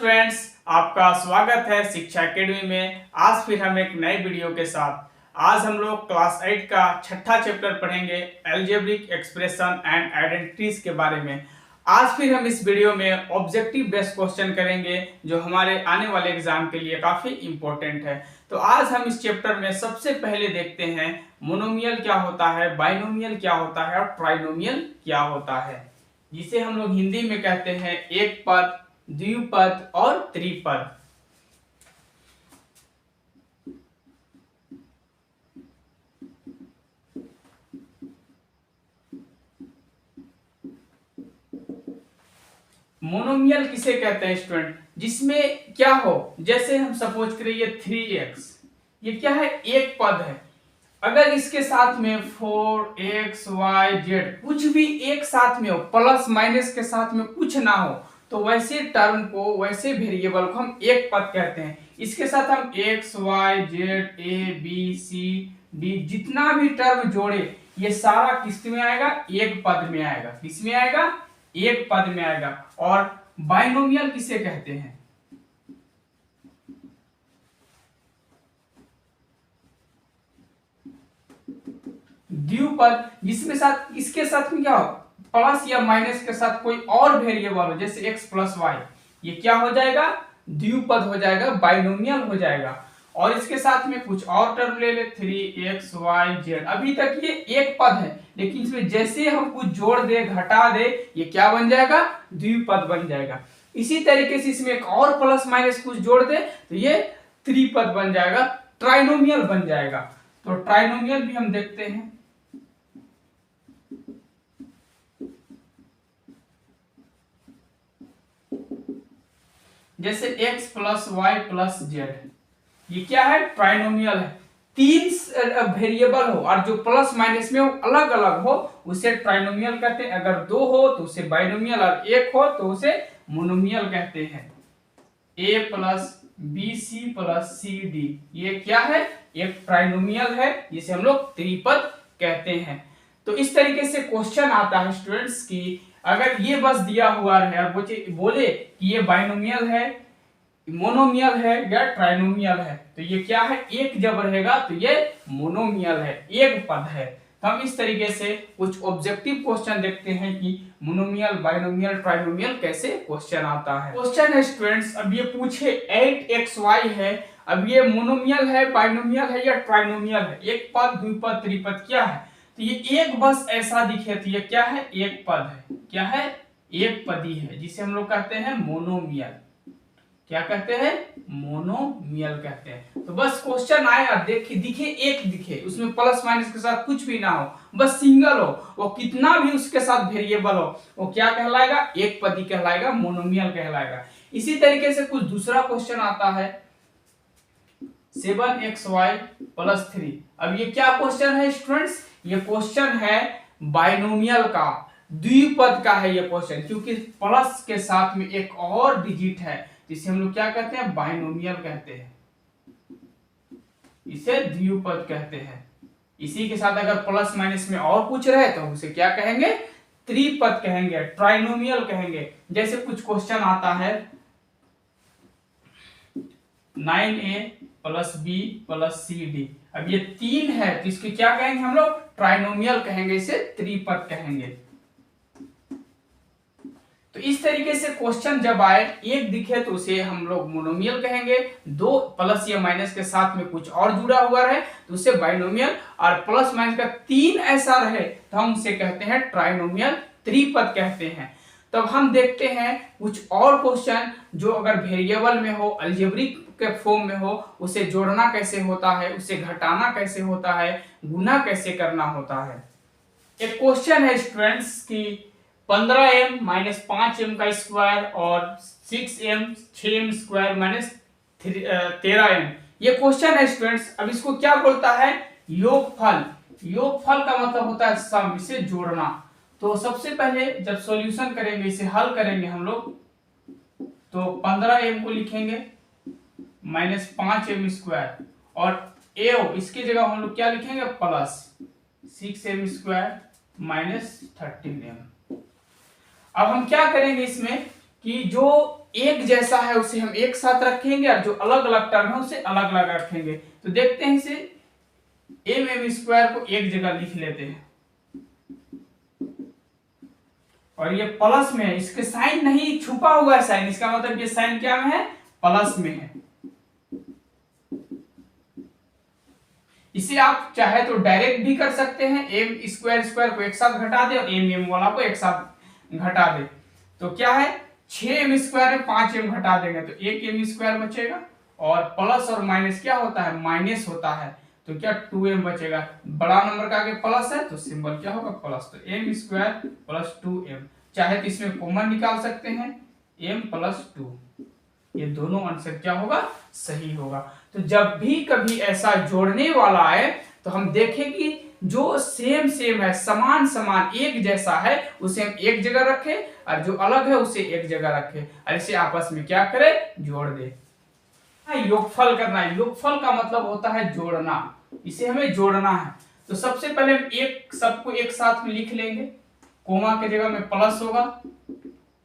Students, आपका स्वागत है शिक्षा एकेडमी में। आज फिर हम एक नए वीडियो के साथ आज हम लोग क्लास 8 का छठा चैप्टर पढ़ेंगे अलजेब्रिक एक्सप्रेशन एंड आइडेंटिटीज के बारे में। आज फिर हम इस वीडियो में ऑब्जेक्टिव बेस्ड क्वेश्चन करेंगे जो हमारे आने वाले एग्जाम के लिए काफी इंपॉर्टेंट है। तो आज हम इस चैप्टर में सबसे पहले देखते हैं मोनोमियल क्या होता है, बाइनोमियल क्या होता है और ट्राइनोमियल क्या होता है, जिसे हम लोग हिंदी में कहते हैं एक पद, द्विपद और त्रिपद। मोनोमियल किसे कहते हैं स्टूडेंट? जिसमें क्या हो, जैसे हम सपोज करें ये 3x, ये क्या है? एक पद है। अगर इसके साथ में 4x y z कुछ भी एक साथ में हो, प्लस माइनस के साथ में कुछ ना हो, तो वैसे टर्म को, वैसे वेरिएबल को हम एक पद कहते हैं। इसके साथ हम x y z a b c d जितना भी टर्म जोड़े, ये सारा किस में आएगा? एक पद में आएगा। किस में आएगा? एक पद में आएगा। और बाइनोमियल किसे कहते हैं? द्विपद, जिसमें साथ इसके साथ में क्या हो, प्लस या माइनस के साथ कोई और वेरिएबल हो, जैसे x प्लस वाई, ये क्या हो जाएगा? द्विपद हो जाएगा, बाइनोमियल हो जाएगा। और इसके साथ में कुछ और टर्म ले ले, 3xyz, अभी तक ये एक पद है, लेकिन इसमें जैसे हम कुछ जोड़ दे, घटा दे, ये क्या बन जाएगा? द्विपद बन जाएगा। इसी तरीके से इसमें एक और प्लस माइनस कुछ जोड़ दे तो ये त्रिपद बन जाएगा, ट्राइनोमियल बन जाएगा। तो ट्राइनोमियल भी हम देखते हैं। जैसे x plus Y plus Z, ये क्या है? ट्राइनोमियल है। तीन वेरिएबल हो और जो प्लस माइनस में हो, अलग अलग हो, उसे ट्राइनोमियल कहते हैं। अगर दो हो तो उसे बाइनोमियल, और एक हो तो उसे मोनोमियल कहते हैं। a plus B C plus C D, ये क्या है? एक ट्राइनोमियल है, जिसे हम लोग त्रिपद कहते हैं। तो इस तरीके से क्वेश्चन आता है स्टूडेंट्स की, अगर ये बस दिया हुआ है और बोले कि ये बाइनोमियल है, मोनोमियल है या ट्राइनोमियल है, तो ये क्या है? एक जब रहेगा तो ये मोनोमियल है, एक पद है। तो हम इस तरीके से कुछ ऑब्जेक्टिव क्वेश्चन देखते हैं कि मोनोमियल, बाइनोमियल, ट्राइनोमियल कैसे क्वेश्चन आता है। क्वेश्चन है स्टूडेंट्स, अब ये पूछे 8xy है, अब ये मोनोमियल है, बाइनोमियल है या ट्राइनोमियल है? एक पद, द्विपद, त्रिपद क्या है? तो ये एक बस ऐसा दिखे तो ये क्या है? एक पद है। क्या है? एक पदी है, जिसे हम लोग कहते हैं मोनोमियल। क्या कहते हैं? मोनोमियल कहते हैं। तो बस क्वेश्चन आए और दिखे एक दिखे, उसमें प्लस माइनस के साथ कुछ भी ना हो, बस सिंगल हो, वो कितना भी उसके साथ वेरिएबल हो, वो क्या कहलाएगा? एक पदी कहलाएगा, मोनोमियल कहलाएगा। इसी तरीके से कुछ दूसरा क्वेश्चन आता है 7xy प्लस 3। अब ये क्या क्वेश्चन है स्टूडेंट्स? ये क्वेश्चन है बाइनोमियल का, द्विपद का है ये क्वेश्चन, क्योंकि प्लस के साथ में एक और डिजिट है, जिसे हम लोग क्या कहते हैं? बाइनोमियल कहते हैं, इसे द्विपद कहते हैं। इसी के साथ अगर प्लस माइनस में और कुछ रहे तो उसे क्या कहेंगे? त्रिपद कहेंगे, ट्राइनोमियल कहेंगे। जैसे कुछ क्वेश्चन आता है 9a plus B plus C D, अब ये तीन है तो इसके क्या कहेंगे हम लोग? ट्राइनोमियल कहेंगे, इसे त्रिपद कहेंगे। तो इस तरीके से क्वेश्चन जब आए, एक दिखे तो उसे हम लोग मोनोमियल कहेंगे, दो प्लस या माइनस के साथ में कुछ और जुड़ा हुआ रहे तो उसे बाइनोमियल, और प्लस माइनस का तीन ऐसा रहे तो हम उसे कहते हैं ट्राइनोमियल, त्रिपद कहते हैं। तब हम देखते हैं कुछ और क्वेश्चन, जो अगर वेरिएबल में हो, अलजेब्रिक के फॉर्म में हो, उसे जोड़ना कैसे होता है, उसे घटाना कैसे होता है, गुना कैसे करना होता है। एक क्वेश्चन है स्टूडेंट्स की 15m माइनस 5m का स्क्वायर और 6m 6m square minus 13m, ये क्वेश्चन है स्टूडेंट्स। अब इसको क्या बोलता है? योगफल। योगफल का मतलब होता है सम, इसे जोड़ना। तो सबसे पहले जब सॉल्यूशन करेंगे, इसे हल करेंगे हम लोग, तो 15m को लिखेंगे माइनस 5m स्क्वायर, और इसकी जगह हम लोग क्या लिखेंगे? Plus 6m square minus 13m। अब हम क्या करेंगे इसमें कि जो एक जैसा है उसे हम एक साथ रखेंगे और जो अलग अलग टर्म है उसे अलग अलग रखेंगे। तो देखते हैं इसे एम स्क्वायर को एक जगह लिख लेते हैं और ये प्लस में है, इसके साइन नहीं छुपा हुआ है साइन, इसका मतलब ये साइन क्या में है, प्लस में है। इसे आप चाहे तो डायरेक्ट भी कर सकते हैं, एम स्क्वायर स्क्वायर को एक साथ घटा दे और एम एम वाला को एक साथ घटा दे। तो क्या है 6m स्क्वायर में 5m घटा देंगे तो 1m स्क्वायर बचेगा और प्लस और माइनस क्या होता है, माइनस होता है, तो क्या 2m बचेगा। बड़ा नंबर का आगे प्लस है तो सिंबल क्या होगा, प्लस। तो m स्क्वायर प्लस 2m, चाहे तो इसमें कॉमन निकाल सकते हैं m प्लस 2, ये दोनों आंसर क्या होगा, सही होगा। तो जब भी कभी ऐसा जोड़ने वाला आए तो हम देखें कि जो सेम सेम है, समान समान एक जैसा है, उसे हम एक जगह रखें और जो अलग है उसे एक जगह रखें और इसे आपस में क्या करें, जोड़ दे। योगफल करना है, योगफल का मतलब होता है जोड़ना, इसे हमें जोड़ना है। तो सबसे पहले हम एक सबको एक साथ में लिख लेंगे, कोमा के जगह में प्लस होगा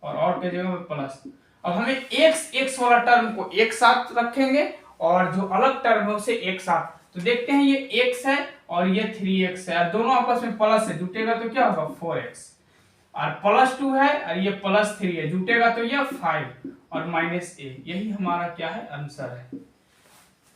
और के जगह में प्लस। अब हमें एक्स वाला टर्म को एक साथ रखेंगे और जो अलग टर्म है उसे एक साथ। तो देखते हैं ये x है और ये 3x है और दोनों आपस में प्लस है, जुटेगा तो क्या होगा 4x और प्लस 2 है और ये प्लस 3 है, जुटेगा तो ये 5 और माइनस a। यही हमारा क्या है, आंसर है।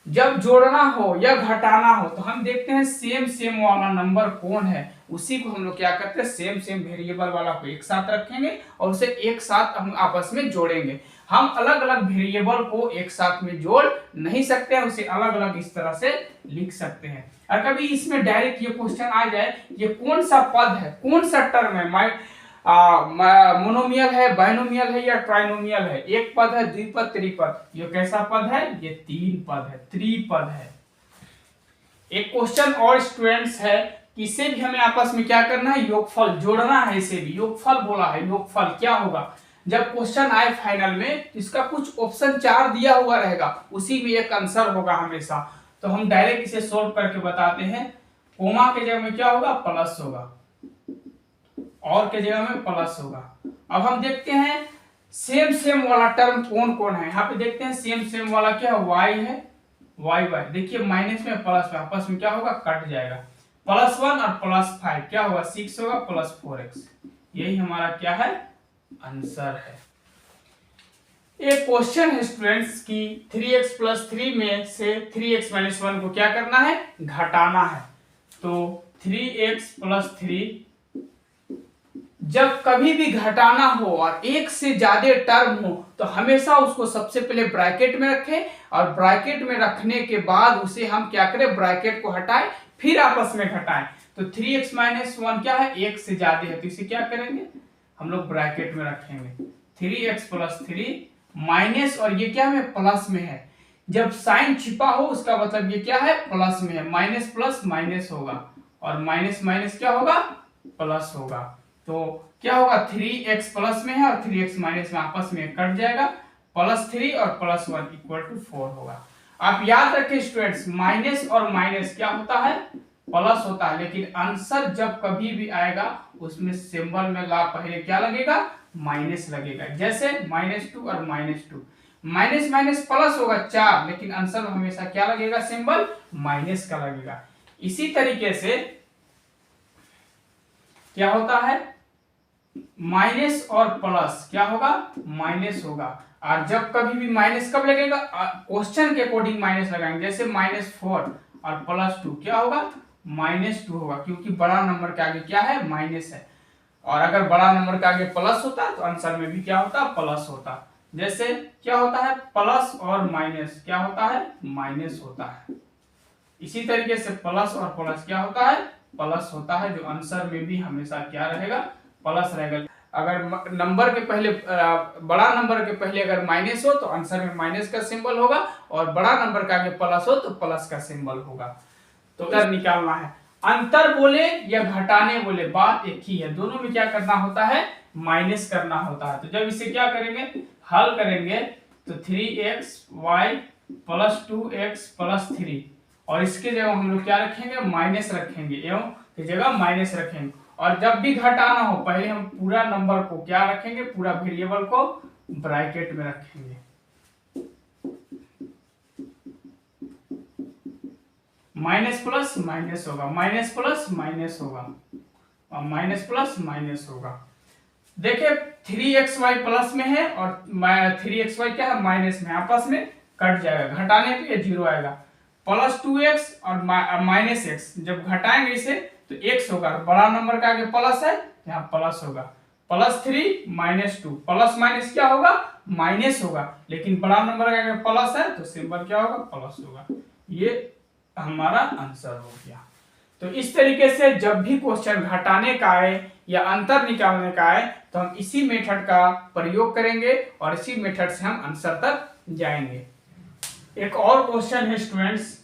जब जोड़ना हो या घटाना हो तो हम देखते हैं सेम सेम वाला नंबर कौन है, उसी को हम लोग क्या करते हैं, सेम सेम वेरिएबल वाला को एक साथ रखेंगे और उसे एक साथ हम आपस में जोड़ेंगे। हम अलग अलग वेरिएबल को एक साथ में जोड़ नहीं सकते हैं, उसे अलग अलग इस तरह से लिख सकते हैं। और कभी इसमें डायरेक्ट ये क्वेश्चन आ जाए ये कौन सा पद है, कौन सा टर्म है, मोनोमियल है, बाइनोमियल है या ट्राइनोमियल है, एक पद है, द्विपद, त्रिपद, ये कैसा पद है, ये तीन पद है, त्रिपद है। एक क्वेश्चन और स्टूडेंट्स है कि इसे भी हमें आपस में क्या करना है, योगफल जोड़ना है, इसे भी योगफल बोला है। योगफल क्या होगा, जब क्वेश्चन आए फाइनल में इसका कुछ ऑप्शन 4 दिया हुआ रहेगा, उसी में एक आंसर होगा हमेशा। तो हम डायरेक्ट इसे सोल्व करके बताते हैं। कोमा के जगह में क्या होगा, प्लस होगा और के जगह में प्लस होगा। अब हम देखते हैं सेम सेम वाला टर्म कौन कौन है। यहाँ पे देखते हैं सेम सेम वाला क्या है, y है, y देखिए माइनस में प्लस में आपस में क्या होगा, कट जाएगा। +1 और +5 क्या होगा, 6 होगा प्लस 4x। यही हमारा क्या है, आंसर है। एक क्वेश्चन है स्टूडेंट्स की 3x + 3 में से 3x - 1 को क्या करना है, घटाना है। तो 3x + 3 जब कभी भी घटाना हो और एक से ज्यादा टर्म हो तो हमेशा उसको सबसे पहले ब्रैकेट में रखें और ब्रैकेट में रखने के बाद उसे हम क्या करें, ब्रैकेट को हटाएं फिर आपस में घटाएं। तो 3x - 1 क्या है, एक से ज्यादा है, तो इसे क्या करेंगे, हम लोग ब्रैकेट में रखेंगे। 3x + 3 माइनस और ये क्या है, प्लस में है। जब साइन छिपा हो उसका मतलब ये क्या है, प्लस में है, माइनस प्लस माइनस होगा और माइनस माइनस क्या होगा, प्लस होगा। तो क्या होगा, 3x प्लस में है और 3x माइनस में आपस में कट जाएगा, +3 और +1 = 4 होगा। आप याद रखें स्टूडेंट्स, माइनस और माइनस क्या होता है, प्लस होता है, लेकिन आंसर जब कभी भी आएगा उसमें सिंबल में पहले क्या लगेगा, माइनस लगेगा। जैसे -2 और -2, माइनस माइनस प्लस होगा 4, लेकिन आंसर हमेशा क्या लगेगा, सिंबल माइनस का लगेगा। इसी तरीके से क्या होता है, माइनस और प्लस क्या होगा, माइनस होगा। और जब कभी भी माइनस कब लगेगा, क्वेश्चन के अकॉर्डिंग माइनस लगाएंगे। जैसे -4 और +2 क्या होगा, -2 होगा, क्योंकि बड़ा नंबर के आगे क्या है, माइनस है। और अगर बड़ा नंबर के आगे प्लस होता तो आंसर में भी क्या होता, प्लस होता। जैसे क्या होता है, प्लस और माइनस क्या होता है, माइनस होता है। इसी तरीके से प्लस और प्लस क्या होता है, प्लस होता है, जो आंसर में भी हमेशा क्या रहेगा, प्लस रहेगा। अगर नंबर के पहले बड़ा नंबर के पहले अगर माइनस हो तो आंसर में माइनस का सिंबल होगा और बड़ा नंबर के आगे प्लस हो तो प्लस का सिंबल होगा। तो उत्तर निकालना है, अंतर बोले या घटाने बोले बात एक ही है, दोनों में क्या करना होता है, माइनस करना होता है। तो जब इसे क्या करेंगे, हल करेंगे तो 3xy + 2x + 3 और इसके जगह हम लोग क्या रखेंगे, माइनस रखेंगे, एवं की जगह माइनस रखेंगे। और जब भी घटाना हो पहले हम पूरा नंबर को क्या रखेंगे, पूरा वेरिएबल को ब्रैकेट में रखेंगे। माइनस प्लस माइनस होगा, माइनस प्लस माइनस होगा और माइनस प्लस माइनस होगा। देखिए 3xy प्लस में है और 3xy क्या है माइनस में, आपस में कट जाएगा, घटाने पे ये 0 आएगा। प्लस 2x और माइनस x, जब घटाएंगे इसे तो x होगा, बड़ा नंबर का आगे प्लस है यहाँ प्लस होगा। प्लस 3 माइनस 2, प्लस माइनस क्या होगा माइनस होगा, लेकिन बड़ा नंबर का आगे प्लस है तो सिंबल क्या होगा प्लस होगा। ये हमारा आंसर हो गया। तो इस तरीके से जब भी क्वेश्चन घटाने का आए या अंतर निकालने का आए तो हम इसी मेथड का प्रयोग करेंगे और इसी मेथड से हम आंसर तक जाएंगे। एक और क्वेश्चन है स्टूडेंट्स,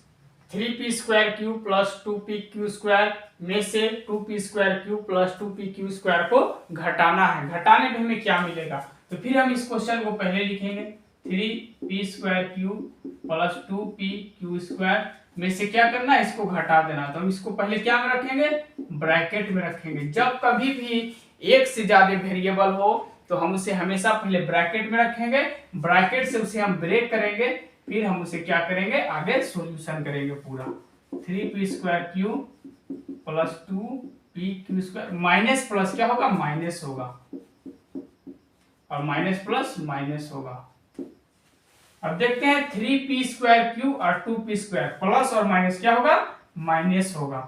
3p² प्लस 2pq² में से 2p² प्लस 2pq² को घटाना है। घटाने में हमें क्या मिलेगा, तो फिर हम इस क्वेश्चन को पहले लिखेंगे 3p² प्लस 2pq² में से क्या करना है इसको घटा देना। तो हम इसको पहले क्या में रखेंगे ब्रैकेट में रखेंगे। जब कभी भी एक से ज्यादा वेरिएबल हो तो हम उसे हमेशा पहले ब्रैकेट में रखेंगे, ब्रैकेट से उसे हम ब्रेक करेंगे, फिर हम उसे क्या करेंगे आगे सॉल्यूशन करेंगे पूरा। 3p² plus 2pq² minus plus क्या होगा माइनस होगा और माइनस प्लस माइनस होगा। अब देखते हैं 3p² और 2p² प्लस और माइनस क्या होगा माइनस होगा,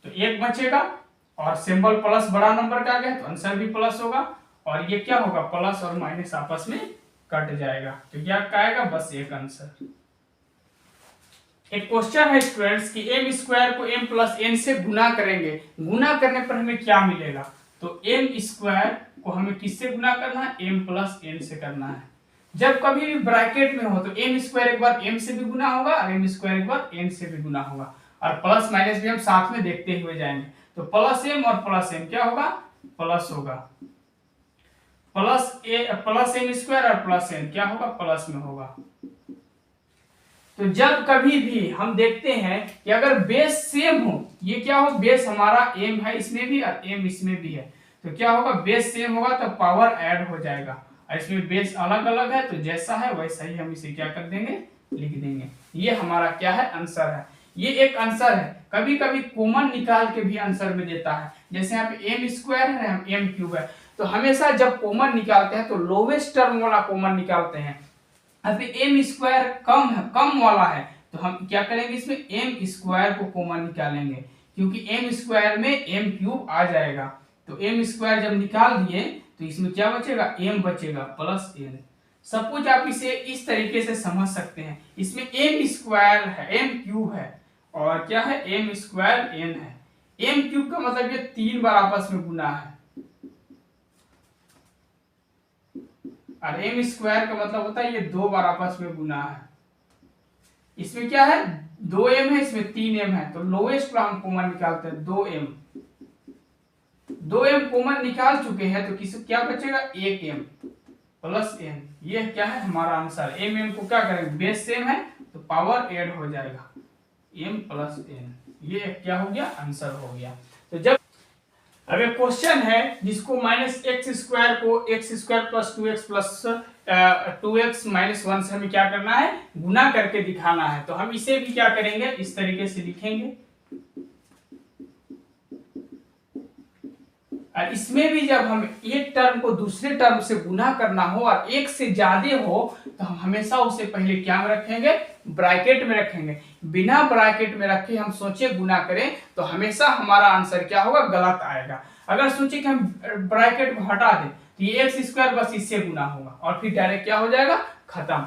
तो एक बचेगा और सिंबल प्लस बड़ा नंबर का आ गया तो आंसर भी प्लस होगा और ये क्या होगा प्लस और माइनस आपस में कट जाएगा, तो क्या आएगा बस एक आंसर। एक क्वेश्चन है स्टूडेंट्स कि m² को m प्लस n से गुना करेंगे, गुना करने पर हमें क्या मिलेगा, तो m² को हमें किससे गुना करना है m प्लस n से करना है। जब कभी भी ब्रैकेट में हो तो m² एक बार m से भी गुना होगा और m² एक बार n से भी गुना होगा और प्लस माइनस भी हम साथ में देखते हुए जाएंगे। तो प्लस m और प्लस m क्या होगा प्लस होगा, प्लस m² और प्लस n क्या होगा प्लस में होगा। तो जब कभी भी हम देखते हैं कि अगर बेस सेम हो, ये क्या हो बेस हमारा m है इसमें भी और m इसमें भी है, तो क्या होगा बेस सेम होगा तो पावर ऐड हो जाएगा, इसमें बेस अलग अलग है तो जैसा है वैसा ही हम इसे क्या कर देंगे लिख देंगे। ये हमारा क्या है आंसर है। ये एक आंसर है, कभी कभी कॉमन निकाल के भी आंसर में देता है, जैसे यहाँ पे m² है हम m³ है, तो हमेशा जब कॉमन निकालते हैं तो लोवेस्ट टर्म वाला कॉमन निकालते हैं। अभी m² कम है, कम वाला है तो हम क्या करेंगे इसमें m² को कॉमन निकालेंगे, क्योंकि m² में m³ आ जाएगा, तो m² जब निकाल दिए तो इसमें क्या बचेगा m बचेगा प्लस n। सपोज आप इसे इस तरीके से समझ सकते हैं, इसमें m² है m³ है और क्या है m² n है। m³ का मतलब ये 3 बार आपस में गुना है और m² का मतलब होता है ये 2 बार आपस में गुना है। इसमें क्या है 2m है इसमें 3m है, तो लोएस्ट पर हम कॉमन निकालते हैं 2m कॉमन निकाल चुके हैं तो किस क्या बचेगा 1m प्लस n। ये क्या है हमारा आंसर। m को क्या करेंगे बेस सेम है तो पावर ऐड हो जाएगा m प्लस n, ये क्या हो गया आंसर हो गया। तो जब अब एक क्वेश्चन है जिसको -x² को x² plus 2x plus 2x minus 1 से हमें क्या करना है गुना करके दिखाना है, तो हम इसे भी क्या करेंगे इस तरीके से लिखेंगे और इसमें भी जब हम एक टर्म को दूसरे टर्म से गुना करना हो और एक से ज्यादा हो तो हम हमेशा उसे पहले क्या में रखेंगे ब्रैकेट में रखेंगे। बिना ब्रैकेट में रखे हम सोचे गुना करें तो हमेशा हमारा आंसर क्या होगा गलत आएगा। अगर सोचे कि हम ब्रैकेट को हटा दें तो ये x² बस इससे गुना होगा और फिर डायरेक्ट क्या हो जाएगा खत्म।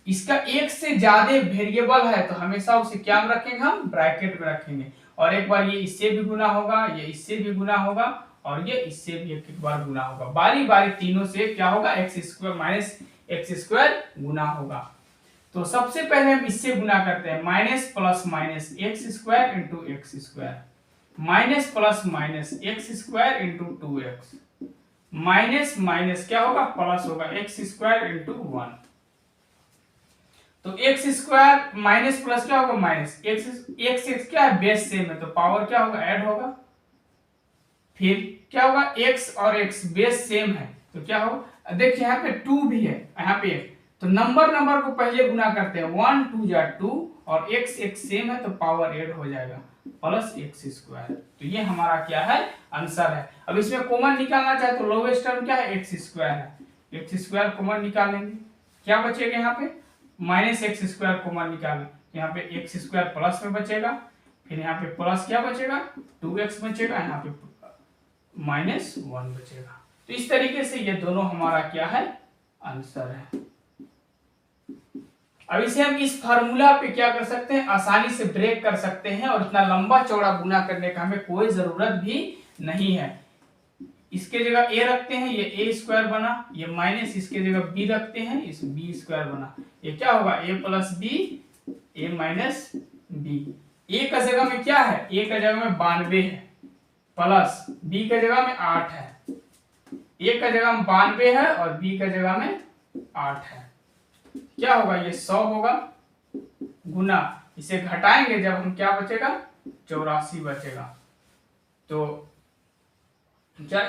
इसका एक से ज्यादा वेरिएबल है तो हमेशा उसे क्या में रखेंगे हम ब्रैकेट में रखेंगे और एक बार ये इससे भी गुना होगा, ये इससे भी गुना होगा और ये इससे भी एक बार गुना होगा। बारी बारी तीनों से क्या होगा x² माइनस x² गुना होगा। तो सबसे पहले हम इससे गुना करते हैं minus plus minus x² into x², minus plus minus x² into 2x, minus minus क्या होगा प्लस होगा x² इंटू 1। तो x² माइनस प्लस क्या होगा माइनस x क्या है बेस सेम है तो पावर क्या होगा ऐड होगा, फिर क्या होगा x और x बेस सेम है तो क्या होगा देखिए यहाँ पे 2 भी है, यहाँ पे तो नंबर को पहले गुना करते हैं, 1 2 जा 2 और x सेम है तो पावर ऐड हो जाएगा प्लस एक्स स्क्वायर। तो ये हमारा क्या है, आंसर है। अब इसमें कॉमन निकालना चाहे तो लोवेस्ट टर्म क्या है, एक्स स्क्वायर है, एक्स स्क्वायर कॉमन निकालेंगे, क्या बचेगा यहाँ पे माइनस एक्स स्क्वायर कॉमन निकालें, यहाँ पे एक्स स्क्वायर प्लस में बचेगा, फिर यहाँ पे प्लस क्या बचेगा 2x बचेगा, यहाँ पे -1 बचेगा। तो इस तरीके से ये दोनों हमारा क्या है, आंसर है। अब इसे हम इस फार्मूला पे क्या कर सकते हैं, आसानी से ब्रेक कर सकते हैं और इतना लंबा चौड़ा गुना करने का हमें कोई जरूरत भी नहीं है। इसके जगह a रखते हैं, ये a स्क्वायर बना, ये माइनस इसके जगह b रखते हैं, इस b स्क्वायर बना, ये क्या होगा a plus b a minus b। a का जगह में क्या है, a का जगह में 92 है प्लस b का जगह में 8 है, a का जगह में 92 है और b का जगह में 8 है, क्या होगा ये 100 होगा गुना, इसे घटाएंगे जब हम क्या बचेगा 84 बचेगा। तो क्या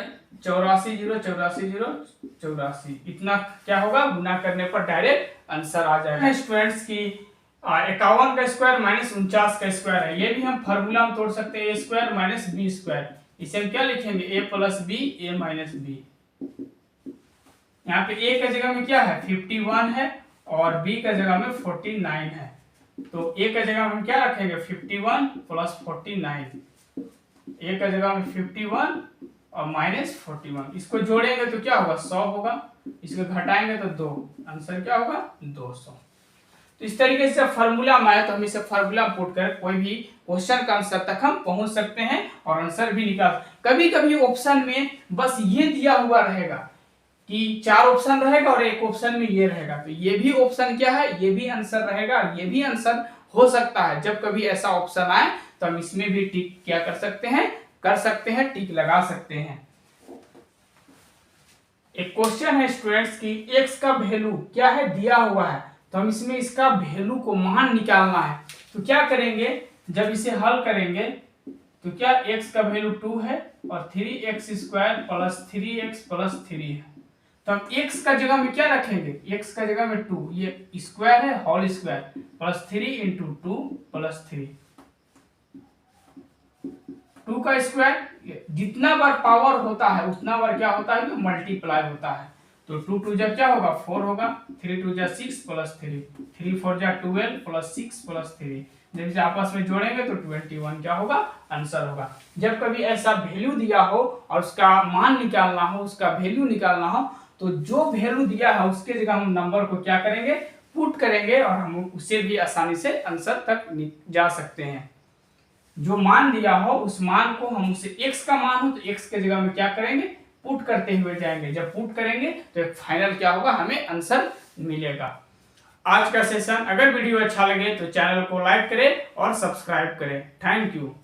84 0 84 0 84, इतना क्या होगा गुना करने पर डायरेक्ट आंसर आ जाएगा। स्टूडेंट्स की 51 का स्क्वायर माइनस 49 का स्क्वायर है, ये भी हम फार्मूला में तोड़ सकते हैं, a square minus b square. इसे हम क्या लिखेंगे a plus b a minus b। यहाँ पे a का जगह में क्या है 51 है और b का जगह में 49 है, तो a का जगह में हम क्या रखेंगे 51 प्लस 49, a का जगह में 51 और माइनस 41, इसको जोड़ेंगे तो क्या होगा 100 होगा, इसको घटाएंगे तो 2, आंसर क्या होगा 200। तो इस तरीके से फार्मूला में आया तो हम इसे फार्मूला पुट कर कोई भी क्वेश्चन का आंसर तक हम पहुंच सकते हैं और आंसर भी निकाल। कभी कभी ऑप्शन में बस ये दिया हुआ रहेगा कि 4 ऑप्शन रहेगा और एक ऑप्शन में ये रहेगा, तो ये भी ऑप्शन क्या है, ये भी आंसर रहेगा और ये भी आंसर हो सकता है। जब कभी ऐसा ऑप्शन आए तो हम इसमें भी टिक क्या कर सकते हैं, टिक लगा सकते हैं। एक क्वेश्चन है स्टूडेंट्स की x का वैल्यू क्या है दिया हुआ है, तो हम इसमें इसका वैल्यू को मान निकालना है। तो क्या करेंगे, जब इसे हल करेंगे तो क्या x का वैल्यू 2 है और 3x square plus 3x plus 3 है, तो हम x का जगह में क्या रखेंगे, x का जगह में 2, ये स्क्वायर है whole square plus 3 into 2 plus 3, 2 का स्क्वायर जितना बार पावर होता है उतना बार क्या होता है मल्टीप्लाई होता है, तो 2 2 जा क्या होगा 4 होगा, 3 2 जा 6 प्लस 3, 3 4 जा 12 प्लस 6 प्लस 3, जब इसे आपस में जोड़ेंगे तो 21 क्या होगा आंसर होगा। जब कभी ऐसा वैल्यू दिया हो और उसका मान निकालना हो, उसका वैल्यू निकालना हो, तो जो वैल्यू दिया है उसके जगह हम नंबर को क्या करेंगे पुट करेंगे और हम उसे भी आसानी से आंसर तक जा सकते हैं। जो मान दिया हो उस मान को हम उसे x का मान हो तो x के जगह में क्या करेंगे पुट करते हुए जाएंगे, जब पुट करेंगे तो एक फाइनल क्या होगा हमें आंसर मिलेगा। आज का सेशन अगर वीडियो अच्छा लगे तो चैनल को लाइक करें और सब्सक्राइब करें। Thank you.